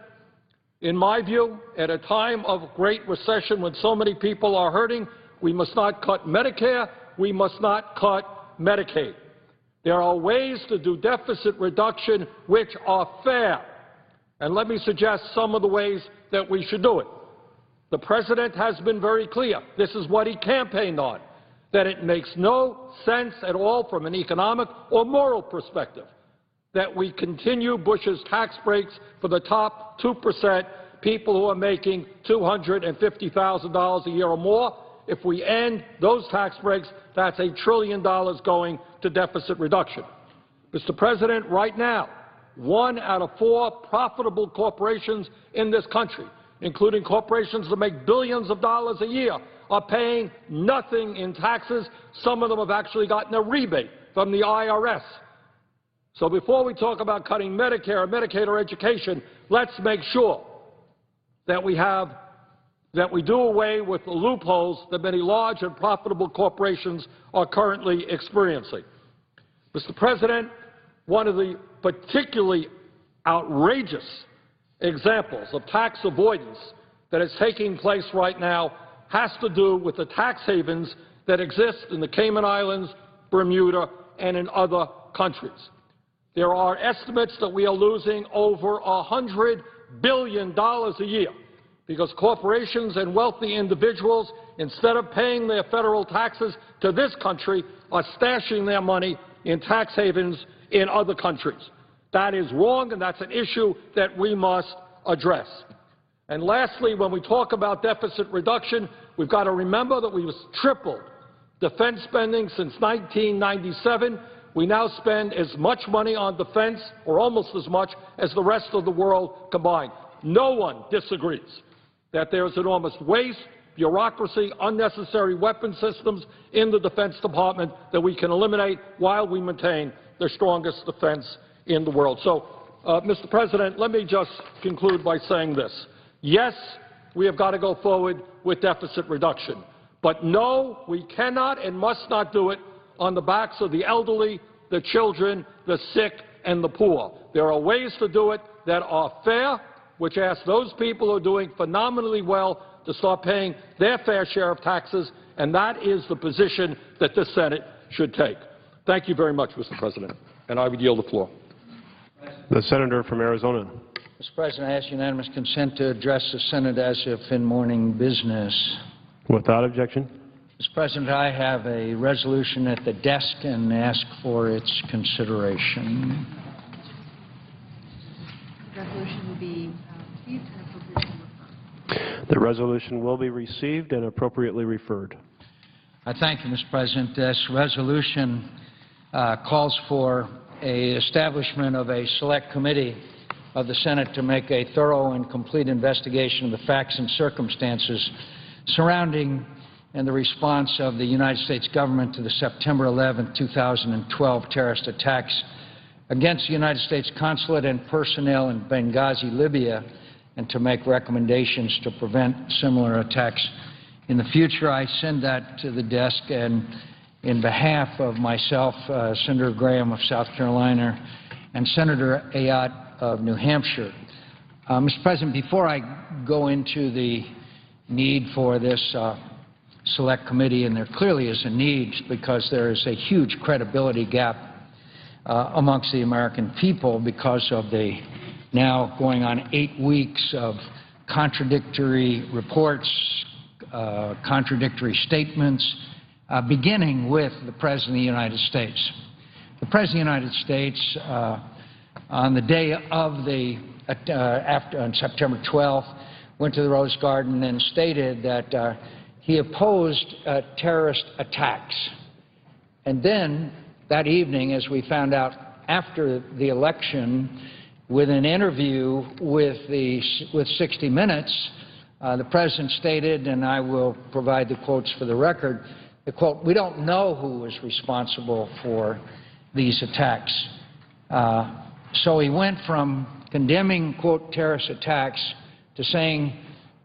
in my view, at a time of great recession when so many people are hurting, we must not cut Medicare. We must not cut Medicaid. There are ways to do deficit reduction which are fair. And let me suggest some of the ways that we should do it. The President has been very clear. This is what he campaigned on, that it makes no sense at all from an economic or moral perspective that we continue Bush's tax breaks for the top 2%, people who are making $250,000 a year or more. If we end those tax breaks, that's $1 trillion going to deficit reduction. Mr. President, right now, 1 out of 4 profitable corporations in this country, including corporations that make billions of dollars a year, are paying nothing in taxes. Some of them have actually gotten a rebate from the IRS. So before we talk about cutting Medicare, Medicaid, or education, let's make sure that we do away with the loopholes that many large and profitable corporations are currently experiencing. Mr. President, one of the particularly outrageous examples of tax avoidance that is taking place right now has to do with the tax havens that exist in the Cayman Islands, Bermuda, and in other countries. There are estimates that we are losing over $100 billion a year because corporations and wealthy individuals, instead of paying their federal taxes to this country, are stashing their money in tax havens in other countries. That is wrong, and that's an issue that we must address. And lastly, when we talk about deficit reduction, we've got to remember that we've tripled defense spending since 1997. We now spend as much money on defense, or almost as much, as the rest of the world combined. No one disagrees that there is enormous waste, bureaucracy, unnecessary weapon systems in the Defense Department that we can eliminate while we maintain the strongest defense in the world. So, Mr. President, let me just conclude by saying this. Yes, we have got to go forward with deficit reduction. But no, we cannot and must not do it on the backs of the elderly, the children, the sick, and the poor. There are ways to do it that are fair, which ask those people who are doing phenomenally well to start paying their fair share of taxes, and that is the position that this Senate should take. Thank you very much, Mr. President, and I would yield the floor. The Senator from Arizona. Mr. President, I ask unanimous consent to address the Senate as if in morning business. Without objection. Mr. President, I have a resolution at the desk and ask for its consideration. The resolution will be received and appropriately referred. The resolution will be received and appropriately referred. I thank you, Mr. President. This resolution calls for an establishment of a select committee of the Senate to make a thorough and complete investigation of the facts and circumstances surrounding and the response of the United States government to the September 11, 2012 terrorist attacks against the United States consulate and personnel in Benghazi, Libya, and to make recommendations to prevent similar attacks in the future. I send that to the desk, and in behalf of myself, Senator Graham of South Carolina, and Senator Ayotte of New Hampshire, Mr. President, before I go into the need for this select committee, and there clearly is a need because there is a huge credibility gap amongst the American people because of the now going on 8 weeks of contradictory reports, contradictory statements, beginning with the President of the United States. The President of the United States, on the day of the on September 12th, went to the Rose Garden and stated that he opposed terrorist attacks. And then that evening, as we found out after the election, with an interview with 60 Minutes, the President stated, and I will provide the quotes for the record, the quote, "We don't know who was responsible for these attacks." So he went from condemning, quote, terrorist attacks to saying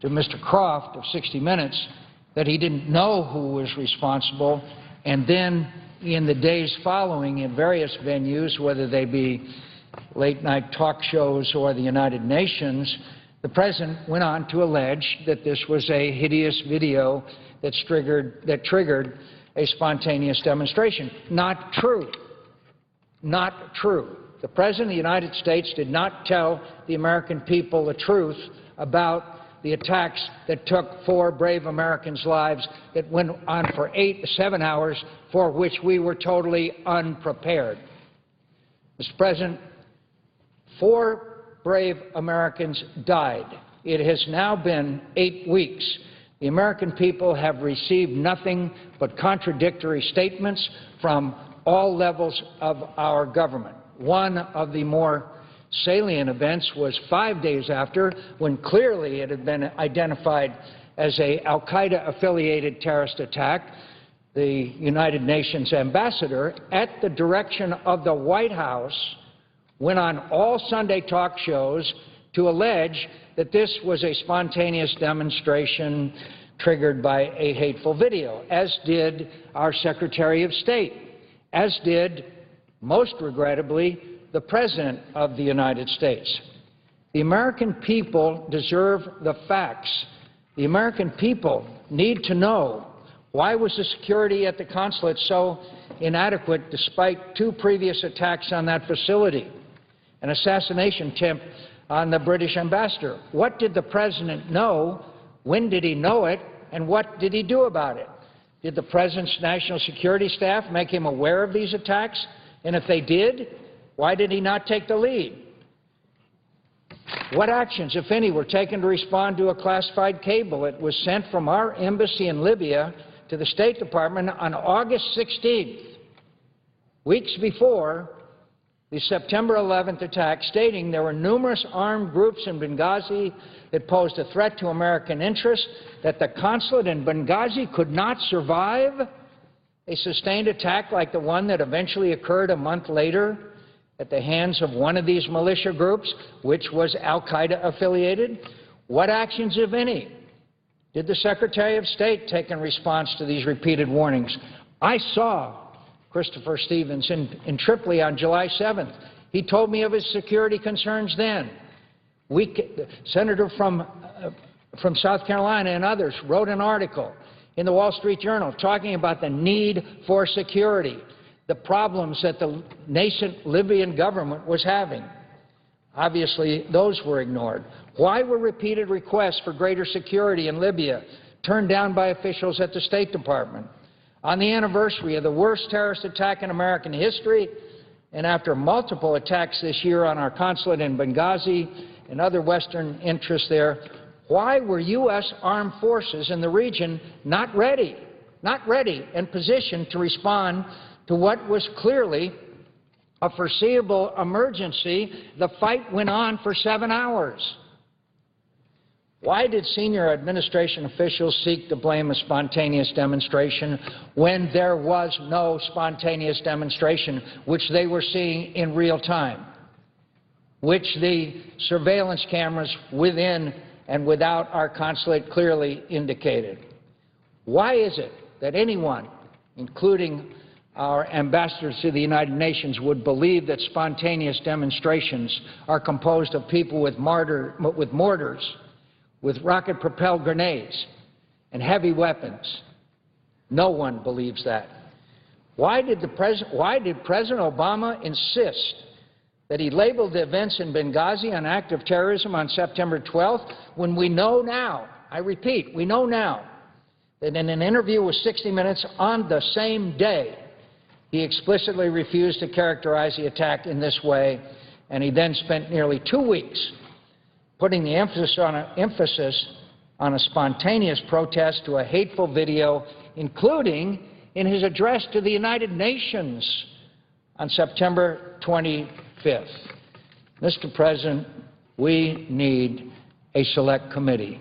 to Mr. Croft of 60 Minutes that he didn't know who was responsible, and then in the days following in various venues, whether they be late-night talk shows or the United Nations, the President went on to allege that this was a hideous video that triggered a spontaneous demonstration. Not true. Not true. The President of the United States did not tell the American people the truth about the attacks that took 4 brave Americans' lives that went on for 7 hours, for which we were totally unprepared. Mr. President, 4 brave Americans died. It has now been 8 weeks. The American people have received nothing but contradictory statements from all levels of our government. One of the more salient events was 5 days after, when clearly it had been identified as a al-Qaeda-affiliated terrorist attack. The United Nations ambassador, at the direction of the White House, went on all Sunday talk shows to allege that this was a spontaneous demonstration triggered by a hateful video, as did our Secretary of State, as did, most regrettably, the President of the United States. The American people deserve the facts. The American people need to know, why was the security at the consulate so inadequate despite 2 previous attacks on that facility? An assassination attempt on the British ambassador. What did the President know? When did he know it? And what did he do about it? Did the President's national security staff make him aware of these attacks? And if they did, why did he not take the lead? What actions, if any, were taken to respond to a classified cable that was sent from our embassy in Libya to the State Department on August 16th, weeks before the September 11th attack, stating there were numerous armed groups in Benghazi that posed a threat to American interests, that the consulate in Benghazi could not survive a sustained attack like the one that eventually occurred a month later at the hands of one of these militia groups, which was al-Qaeda affiliated? What actions, if any, did the Secretary of State take in response to these repeated warnings? I saw Christopher Stevens in Tripoli on July 7th. He told me of his security concerns then. Senator from South Carolina and others wrote an article in the Wall Street Journal talking about the need for security, the problems that the nascent Libyan government was having. Obviously, those were ignored. Why were repeated requests for greater security in Libya turned down by officials at the State Department? On the anniversary of the worst terrorist attack in American history, and after multiple attacks this year on our consulate in Benghazi and other Western interests there, why were U.S. armed forces in the region not ready and positioned to respond to what was clearly a foreseeable emergency? The fight went on for 7 hours. Why did senior administration officials seek to blame a spontaneous demonstration when there was no spontaneous demonstration, which they were seeing in real time, which the surveillance cameras within and without our consulate clearly indicated? Why is it that anyone, including our ambassadors to the United Nations would believe that spontaneous demonstrations are composed of people with mortars, with rocket-propelled grenades, and heavy weapons. No one believes that. Why did President Obama insist that he labeled the events in Benghazi an act of terrorism on September 12th when we know now, I repeat, we know now, that in an interview with 60 Minutes on the same day, he explicitly refused to characterize the attack in this way, and he then spent nearly 2 weeks putting the emphasis on a spontaneous protest to a hateful video, including in his address to the United Nations on September 25th. Mr. President, we need a select committee.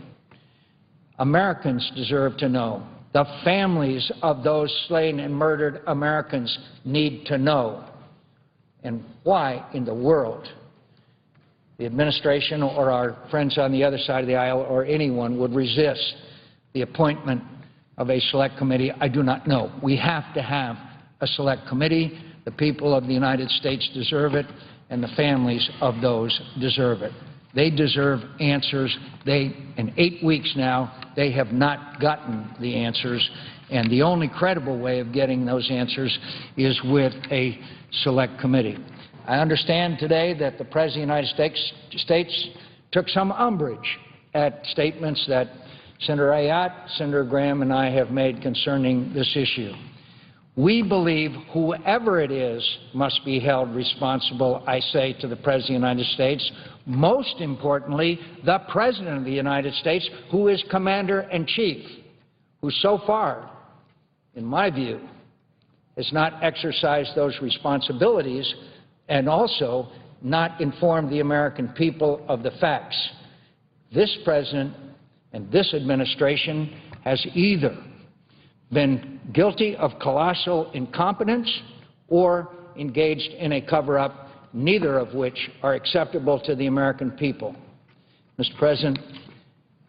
Americans deserve to know. The families of those slain and murdered Americans need to know. And why in the world the administration or our friends on the other side of the aisle or anyone would resist the appointment of a select committee, I do not know. We have to have a select committee. The people of the United States deserve it, and the families of those deserve it. They deserve answers. In 8 weeks now, they have not gotten the answers, and the only credible way of getting those answers is with a select committee. I understand today that the President of the United States took some umbrage at statements that Senator Ayotte, Senator Graham, and I have made concerning this issue. We believe whoever it is must be held responsible, I say to the President of the United States, most importantly, the President of the United States, who is Commander-in-Chief, who so far, in my view, has not exercised those responsibilities and also not informed the American people of the facts. This President and this administration has either been guilty of colossal incompetence or engaged in a cover-up, neither of which are acceptable to the American people. Mr. President,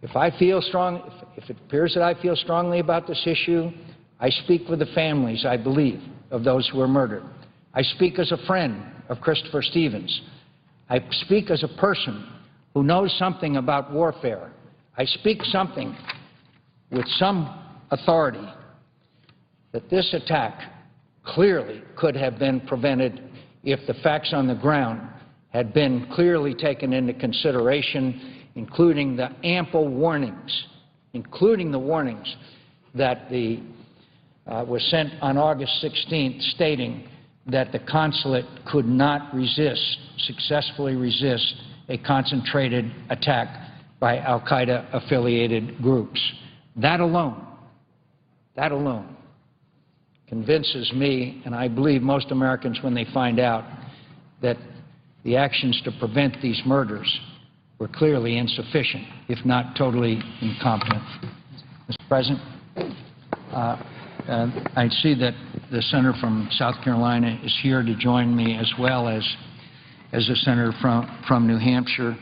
if it appears that I feel strongly about this issue, I speak for the families, I believe, of those who were murdered. I speak as a friend of Christopher Stevens. I speak as a person who knows something about warfare. I speak something with some authority that this attack clearly could have been prevented if the facts on the ground had been clearly taken into consideration, including the ample warnings, including the warnings that was sent on August 16th stating that the consulate could not successfully resist a concentrated attack by al-Qaeda-affiliated groups. That alone convinces me, and I believe most Americans when they find out, that the actions to prevent these murders were clearly insufficient, if not totally incompetent. Mr. President, I see that the senator from South Carolina is here to join me, as well as the senator from New Hampshire.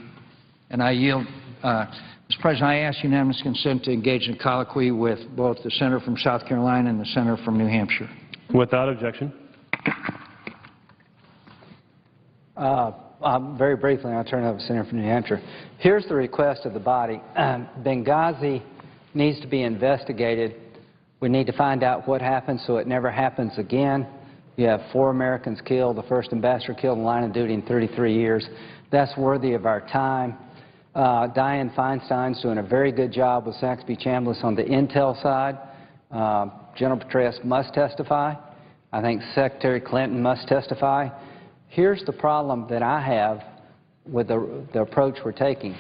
And I yield, Mr. President, I ask unanimous consent to engage in colloquy with both the senator from South Carolina and the senator from New Hampshire. Without objection. Very briefly, I'll turn it over to the senator from New Hampshire. Here's the request of the body. Benghazi needs to be investigated. We need to find out what happened so it never happens again. You have 4 Americans killed, the first ambassador killed in line of duty in 33 years. That's worthy of our time. Dianne Feinstein's doing a very good job with Saxby Chambliss on the intel side. General Petraeus must testify. I think Secretary Clinton must testify. Here's the problem that I have with the approach we're taking.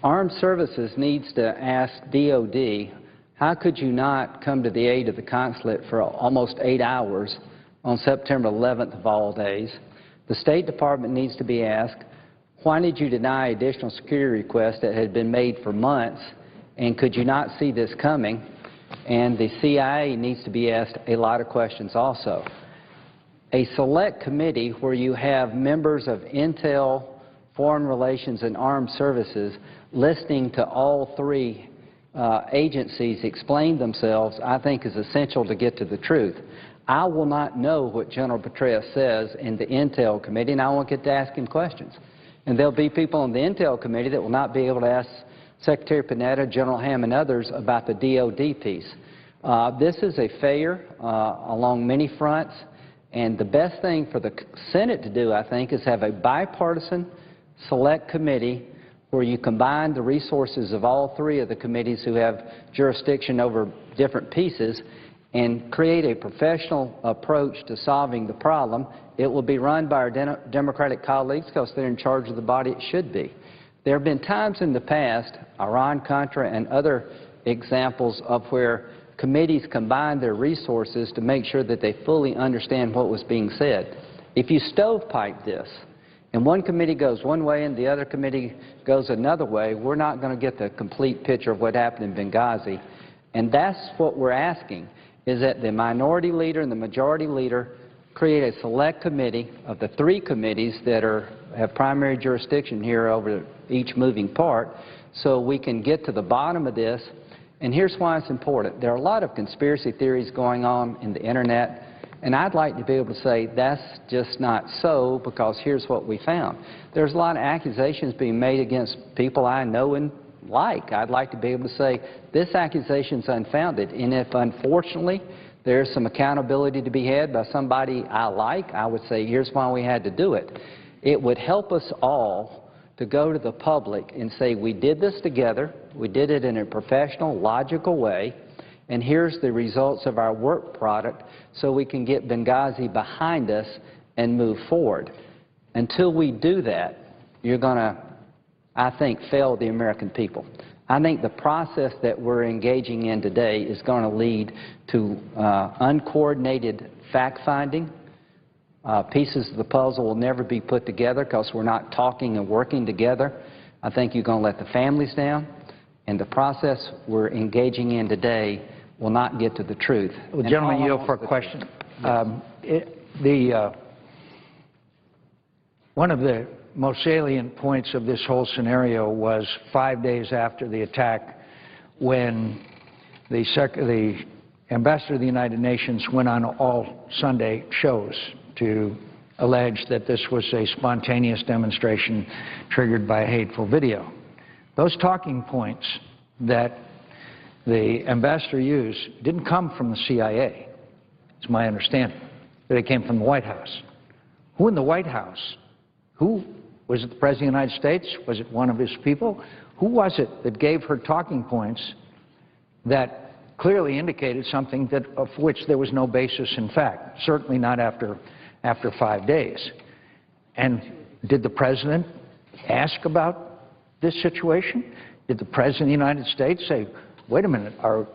Armed Services needs to ask DOD, how could you not come to the aid of the consulate for almost 8 hours on September 11th of all days? The State Department needs to be asked, why did you deny additional security requests that had been made for months, and could you not see this coming? And the CIA needs to be asked a lot of questions also. A select committee where you have members of Intel, Foreign Relations, and Armed Services listening to all 3 agencies explain themselves, I think is essential to get to the truth. I will not know what General Petraeus says in the Intel Committee, and I won't get to ask him questions. And there'll be people on the Intel Committee that will not be able to ask Secretary Panetta, General Ham, and others about the DOD piece. This is a failure along many fronts, and the best thing for the Senate to do, I think, is have a bipartisan select committee where you combine the resources of all three of the committees who have jurisdiction over different pieces and create a professional approach to solving the problem. It will be run by our Democratic colleagues because they're in charge of the body it should be. There have been times in the past, Iran-Contra and other examples of where committees combined their resources to make sure that they fully understand what was being said. If you stovepipe this, and one committee goes one way and the other committee goes another way, we're not going to get the complete picture of what happened in Benghazi. And that's what we're asking, is that the minority leader and the majority leader create a select committee of the three committees that have primary jurisdiction here over each moving part so we can get to the bottom of this. And here's why it's important. There are a lot of conspiracy theories going on in the Internet, and I'd like to be able to say that's just not so because here's what we found. There's a lot of accusations being made against people I know and like. I'd like to be able to say this accusation's unfounded, and if unfortunately there's some accountability to be had by somebody I like, I would say here's why we had to do it. It would help us all to go to the public and say we did this together, we did it in a professional, logical way, and here's the results of our work product so we can get Benghazi behind us and move forward. Until we do that, you're going to, I think, fail the American people. I think the process that we're engaging in today is going to lead to uncoordinated fact-finding. Pieces of the puzzle will never be put together because we're not talking and working together. I think you're going to let the families down, and the process we're engaging in today will not get to the truth. Well, gentlemen, yield for a question. One of the most salient points of this whole scenario was 5 days after the attack when the ambassador of the United Nations went on all Sunday shows to allege that this was a spontaneous demonstration triggered by a hateful video. Those talking points that the ambassador used didn't come from the CIA, it's my understanding. They came from the White House. Who in the White House? Who? Was it the President of the United States? Was it one of his people? Who was it that gave her talking points that clearly indicated something of which there was no basis in fact, certainly not after 5 days? And did the President ask about this situation? Did the President of the United States say, wait a minute,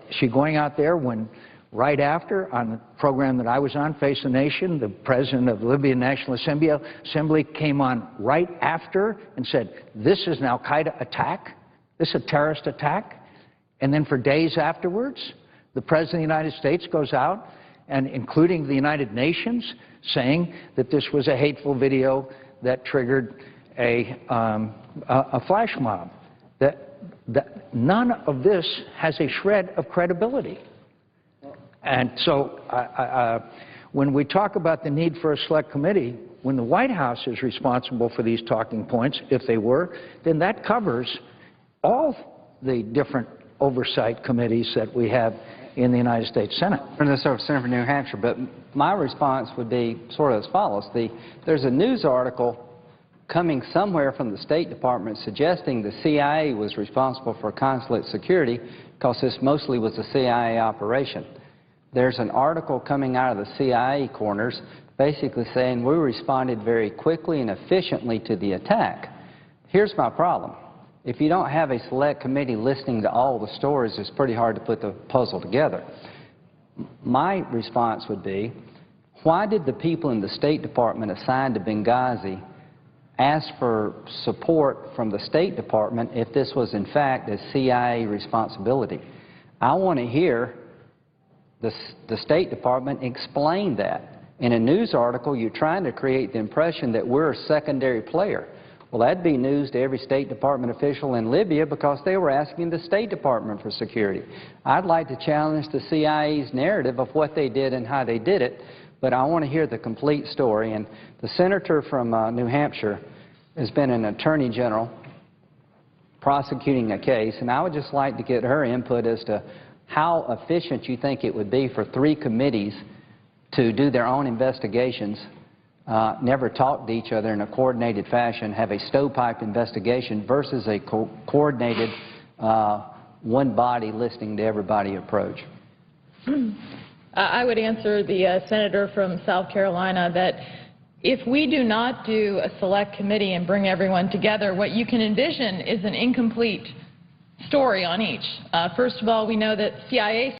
is she going out there when right after, on the program that I was on, Face the Nation, the President of the Libya National Assembly came on right after and said, this is an al-Qaeda attack, this is a terrorist attack, and then for days afterwards, the President of the United States goes out, and including the United Nations, saying that this was a hateful video that triggered a flash mob. That none of this has a shred of credibility. And so when we talk about the need for a select committee, when the White House is responsible for these talking points, if they were, then that covers all the different oversight committees that we have in the United States Senate. I'm the Senator from New Hampshire, but my response would be sort of as follows. There's a news article coming somewhere from the State Department suggesting the CIA was responsible for consulate security because this mostly was a CIA operation. There's an article coming out of the CIA corners basically saying we responded very quickly and efficiently to the attack. Here's my problem. If you don't have a select committee listening to all the stories, it's pretty hard to put the puzzle together. My response would be, why did the people in the State Department assigned to Benghazi ask for support from the State Department if this was in fact a CIA responsibility? I want to hear the State Department explain that. In a news article, you're trying to create the impression that we're a secondary player. Well, that'd be news to every State Department official in Libya because they were asking the State Department for security. I'd like to challenge the CIA's narrative of what they did and how they did it, but I want to hear the complete story. And the senator from New Hampshire has been an attorney general prosecuting a case, and I would just like to get her input as to how efficient you think it would be for 3 committees to do their own investigations, never talk to each other in a coordinated fashion, have a stovepipe investigation versus a coordinated one body listening to everybody approach. I would answer the senator from South Carolina that if we do not do a select committee and bring everyone together, what you can envision is an incomplete story on each. First of all, we know that CIA